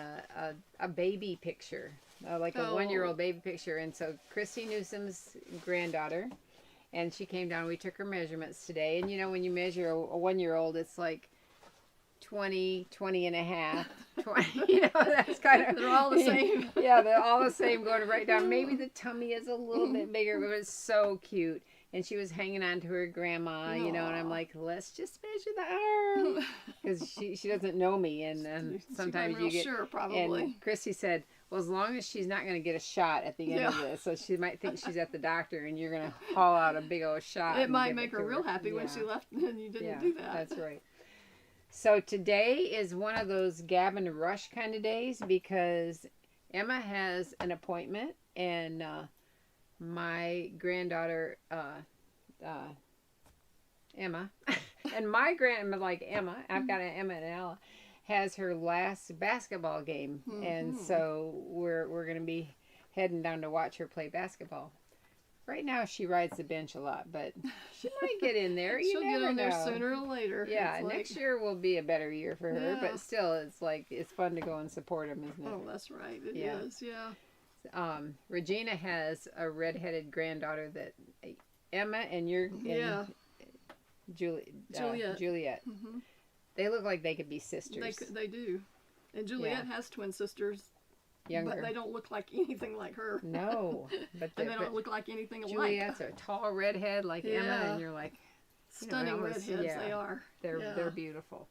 a baby picture, like a Oh. 1-year-old baby picture. And so Christy Newsom's granddaughter, and she came down. We took her measurements today, and when you measure a 1-year-old, it's like 20 and a half, 20, that's kind of, They're all the same. Yeah, they're all the same, going right down. Maybe the tummy is a little bit bigger, but it's so cute. And she was hanging on to her grandma, and I'm Aw. like, let's just measure the arm. Because she doesn't know me, and sometimes real you get, sure, probably. and Christy said, well, as long as she's not going to get a shot at the end of Yeah. this, so she might think she's at the doctor, and you're going to haul out a big old shot. It and might give make to her real happy when Yeah. she left and you didn't do that. That's right. So today is one of those Gavin Rush kind of days because Emma has an appointment, and my granddaughter Emma and my grandma, like Emma, I've got an Emma and Ella, has her last basketball game, and so we're going to be heading down to watch her play basketball. Right now she rides the bench a lot, but she might get in there. You She'll never get on there know. sooner or later. Yeah, It's like, next year will be a better year for her, Yeah. but still, it's fun to go and support them, isn't it? Oh, that's right. It is. Yeah. Yeah. Regina has a redheaded granddaughter that Emma and Yeah. Juliet. Juliet. hmm They look like they could be sisters. They do. And Juliet has twin sisters, Younger. but they don't look like anything like her. No, but And they but don't look like anything alike. Juliet's a tall redhead like Emma, Yeah. and you're like, Stunning almost- redheads yeah. they are. they're Yeah. beautiful.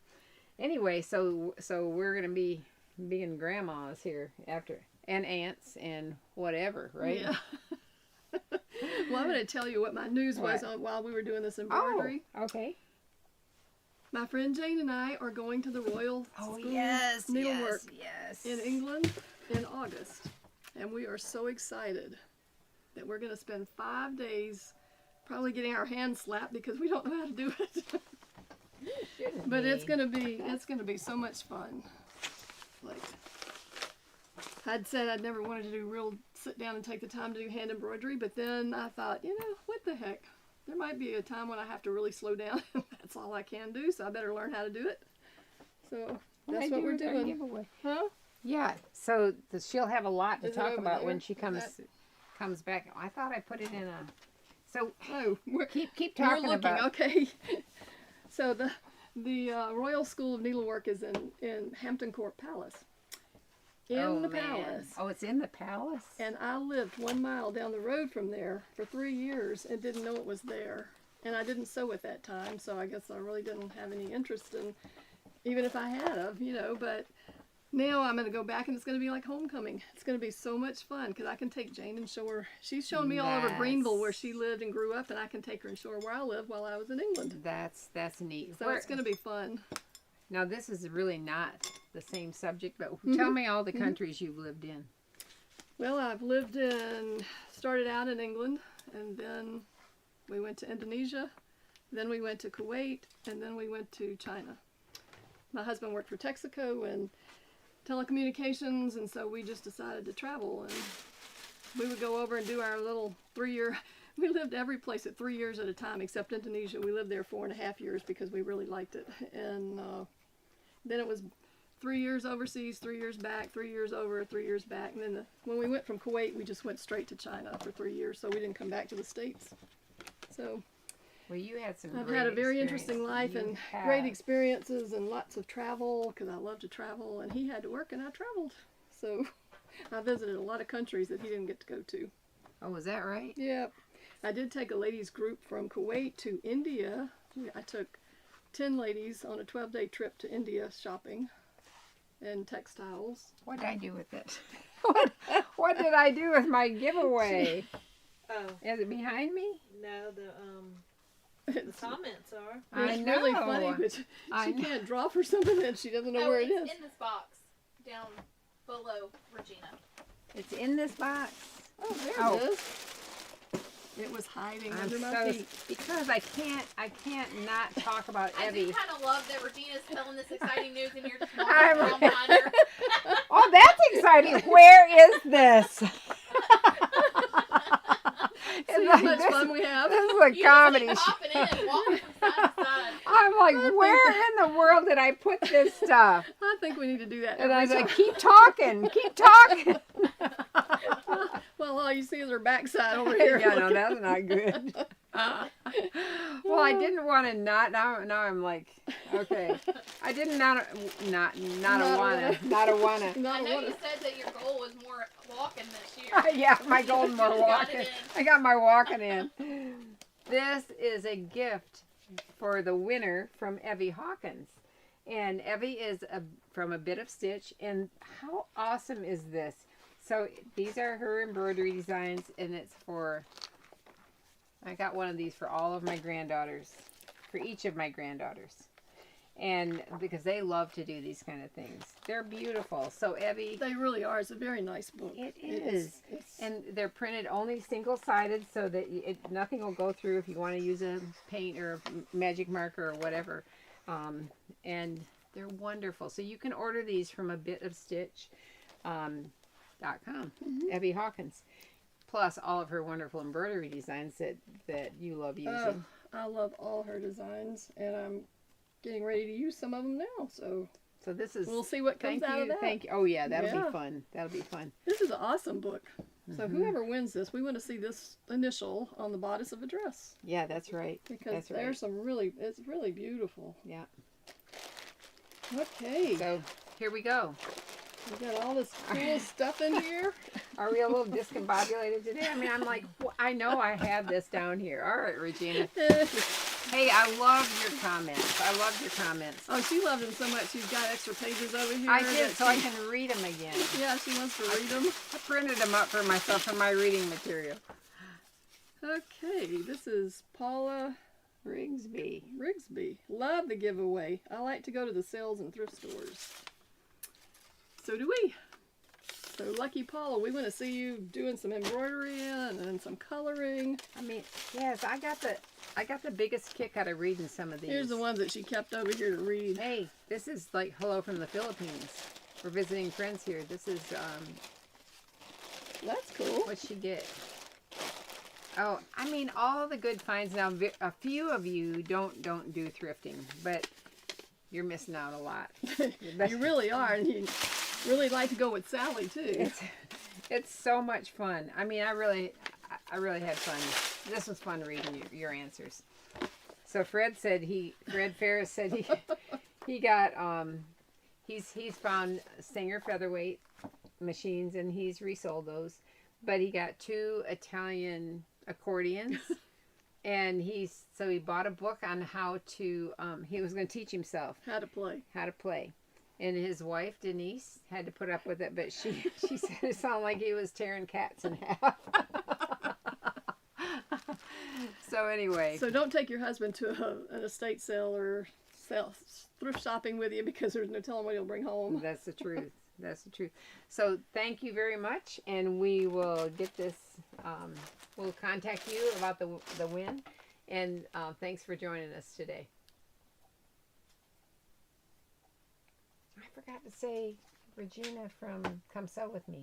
Anyway, so we're gonna be being grandmas here after, and aunts and whatever, right? Yeah. Well, I'm going to tell you what my news was What? while we were doing this embroidery. Oh, okay. My friend Jane and I are going to the Royal Oh, School yes, of Needlework yes. in England in August. And we are so excited that we're going to spend 5 days probably getting our hands slapped because we don't know how to do it. Shouldn't But it's be. going to be so much fun. Like I'd said I'd never wanted to do sit down and take the time to do hand embroidery, but then I thought, what the heck? There might be a time when I have to really slow down. That's all I can do, so I better learn how to do it. So that's what we're doing. Giveaway. Huh? Yeah. So she'll have a lot to Is it talk over about there? when she Is comes back. I thought I put it in a. So Oh, keep you're talking looking. about. Okay. So the Royal School of Needlework is in Hampton Court Palace. In the palace. Oh, it's in the palace. And I lived 1 mile down the road from there for 3 years and didn't know it was there. And I didn't sew at that time, so I guess I really didn't have any interest in, even if I had of, but now I'm going to go back and it's going to be like homecoming. It's going to be so much fun because I can take Jane and show her. She's shown me all over Greenville where she lived and grew up, and I can take her and show her where I lived while I was in England. That's neat. So it's going to be fun. Now this is really not the same subject, but tell me all the countries you've lived in. Well, I've started out in England, and then we went to Indonesia, then we went to Kuwait, and then we went to China. My husband worked for Texaco and telecommunications, and so we just decided to travel, and we would go over and do our little 3-year. We lived every place at 3 years at a time, except Indonesia. We lived there 4.5 years because we really liked it. And then it was 3 years overseas, 3 years back, 3 years over, 3 years back. And then when we went from Kuwait, we just went straight to China for 3 years, so we didn't come back to the States. So Well, you had some. I've great had a very experience. interesting life You and have. great experiences and lots of travel because I love to travel. And he had to work and I traveled. So I visited a lot of countries that he didn't get to go to. Oh, was that right? Yeah. I did take a ladies group from Kuwait to India. I took 10 ladies on a 12-day trip to India shopping and textiles. What did I do with it? What did I do with my giveaway? Oh, Is it behind me? no, the It's, comments are. I it's really know. funny, but I she know. can't draw for something and she doesn't know Oh, where it's it is. in this box down below Regina. It's in this box. Oh, there Oh. it is. It was hiding I'm under my so feet. because I can't not talk about I do Evie. kind of love that Regina's telling this exciting news and you're just I'm- walking behind her. Oh, that's exciting. Where is this? See It's how like much this- fun we have? This is a You comedy. just keep popping in, walking from side to side. I'm like, where in the world did I put this stuff? I think we need to do that. And I was every like, time. keep talking, keep talking. Well, all you see is her backside over here. Yeah, no, that's not good. Well, I didn't want to not. Now I'm like, okay. I didn't not a Not wanna. Not I a know one. you said that your goal was more walking this year. Yeah, my golden more You got walking. it in. I got my walking in. This is a gift for the winner from Evie Hawkins. And Evie is from A Bit of Stitch. And how awesome is this? So these are her embroidery designs, and it's for, I got one of these for all of my granddaughters, for each of my granddaughters. And because they love to do these kind of things. They're beautiful. So Evie, They really are. It's a very nice book. it is. It's, And they're printed only single-sided so that nothing will go through if you want to use a paint or a magic marker or whatever. And they're wonderful. So you can order these from a bit of stitch. .com. Evie Hawkins. Plus all of her wonderful embroidery designs that you love using. I love all her designs, and I'm getting ready to use some of them now. So So this is. we'll see what comes Thank out you. of that. Thank you. Oh yeah, that'll Yeah. be fun. That'll be fun. This is an awesome book. So Mm-hmm. whoever wins this, we want to see this initial on the bodice of a dress Yeah, that's right. because That's right. there's some really, it's really beautiful. Yeah. Okay, So here we go. we got all this cool stuff in here. Are we a little discombobulated today? I mean, I'm like, I know I have this down here. All right, Regina. Hey, I love your comments. I love your comments. Oh, she loved them so much. She's got extra pages over here. I did, that so I she- can read them again. Yeah, she wants to read them. I printed them up for myself for my reading material. Okay, this is Paula Rigsby. Rigsby. Love the giveaway. I like to go to the sales and thrift stores. So do we. So lucky Paula, we want to see you doing some embroidery and some coloring. I mean, yes, I got the biggest kick out of reading some of these. Here's the ones that she kept over here to read. Hey, this is like hello from the Philippines. We're visiting friends here. This is That's cool. what'd she get? Oh, I mean, all the good finds. Now, a few of you don't do thrifting, but you're missing out a lot. You really are, and you really like to go with Sally too. It's so much fun. I mean, I really had fun. This was fun reading your answers. So Fred Ferris said he got he's found Singer featherweight machines and he's resold those, but he got 2 Italian accordions. And he bought a book on how to he was going to teach himself How to play. and his wife Denise had to put up with it, but she said it sounded like he was tearing cats in half. So anyway, So don't take your husband to an estate sale or thrift shopping with you because there's no telling what he'll bring home. that's the truth. That's the truth. So thank you very much, and we will get this. We'll contact you about the win, and thanks for joining us today. I forgot to say Regina from Come Sew With Me.